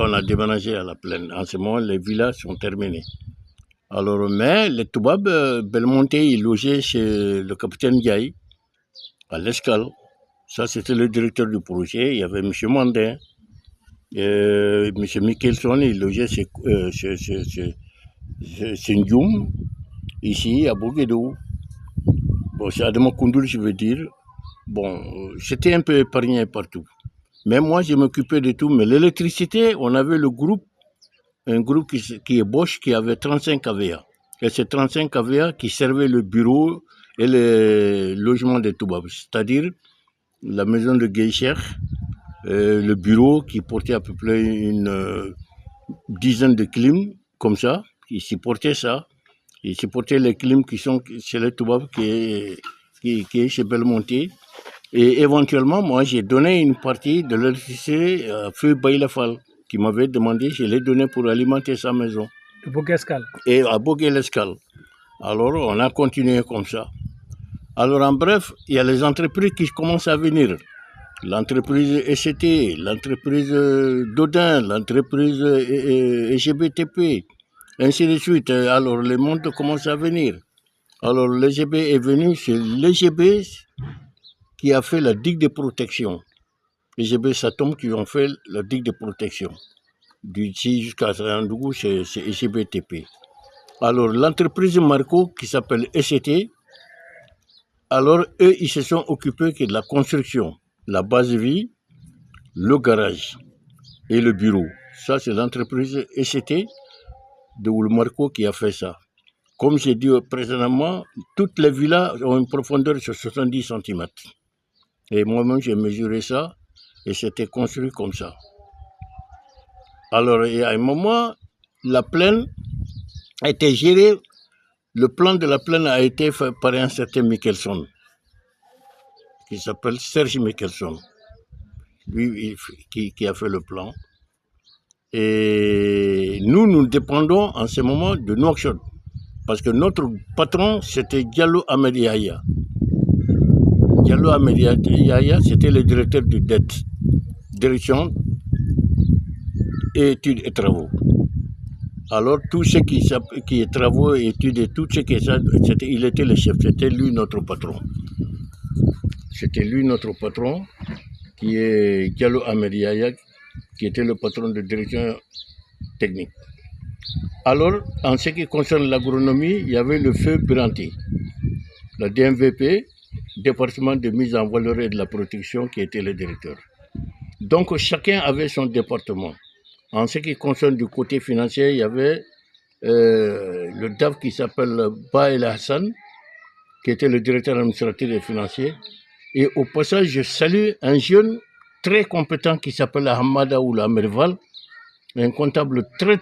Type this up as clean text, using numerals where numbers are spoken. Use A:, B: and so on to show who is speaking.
A: on a déménagé à la plaine. En ce moment, les villas sont terminées. Alors, mais les Toubab, Belmonte, ils logeaient chez le capitaine Gaï, à l'Escale. Ça, c'était le directeur du projet. Il y avait M. Mandin. M. Michelson, il logeait chez Ndioum, ici, à Boguedo. Bon, c'est Adama Koundoul, je veux dire. Bon, j'étais un peu épargné partout. Mais moi, je m'occupais de tout. Mais l'électricité, on avait un groupe qui est Bosch, qui avait 35 kVA. Et c'est 35 kVA qui servait le bureau et le logement des Toubab. C'est-à-dire la maison de Guécher, le bureau qui portait à peu près une dizaine de clims, comme ça. Ils supportaient ça. Ils supportaient les clims qui sont chez les Toubab, qui est chez Belmonte. Et éventuellement, moi, j'ai donné une partie de l'électricité à Feu Baïlafal, qui m'avait demandé, je l'ai donné pour alimenter sa maison.
B: De Boguescal.
A: Et à Bogué-l'Escale. Alors, on a continué comme ça. Alors, en bref, il y a les entreprises qui commencent à venir. L'entreprise ECT, l'entreprise Dodin, l'entreprise EGBTP, ainsi de suite. Alors, les mondes commencent à venir. Alors, l'EGB est venu, c'est l'EGB qui a fait la digue de protection. EGB Satom qui ont fait la digue de protection. D'ici jusqu'à Sarandougou, c'est EGBTP. Alors, l'entreprise Marco, qui s'appelle ECT, alors eux, ils se sont occupés de la construction, la base vie, le garage et le bureau. Ça, c'est l'entreprise ECT de Marco qui a fait ça. Comme j'ai dit précédemment, toutes les villas ont une profondeur de 70 cm. Et moi-même, j'ai mesuré ça et c'était construit comme ça. Alors, il y a un moment, la plaine a été gérée. Le plan de la plaine a été fait par un certain Michelson, qui s'appelle Serge Michelson. Lui, qui a fait le plan. Et nous dépendons en ce moment de Nouakchott. Parce que notre patron, c'était Diallo Ahmed Yahya. Diallo Ahmed Yahya, c'était le directeur du DET, Direction études et travaux. Alors, tout ce qui est travaux, études et tout ce qui est ça, il était le chef, c'était lui notre patron. C'était lui notre patron, qui est Diallo Ahmed Yahya, qui était le patron de direction technique. Alors, en ce qui concerne l'agronomie, il y avait le feu Branti, la DMVP, département de mise en valeur et de la protection, qui était le directeur. Donc, chacun avait son département. En ce qui concerne du côté financier, il y avait le DAF qui s'appelle Ba El Hassan, qui était le directeur administratif et financier. Et au passage, je salue un jeune très compétent qui s'appelle Ahmada Oula Merval, un comptable très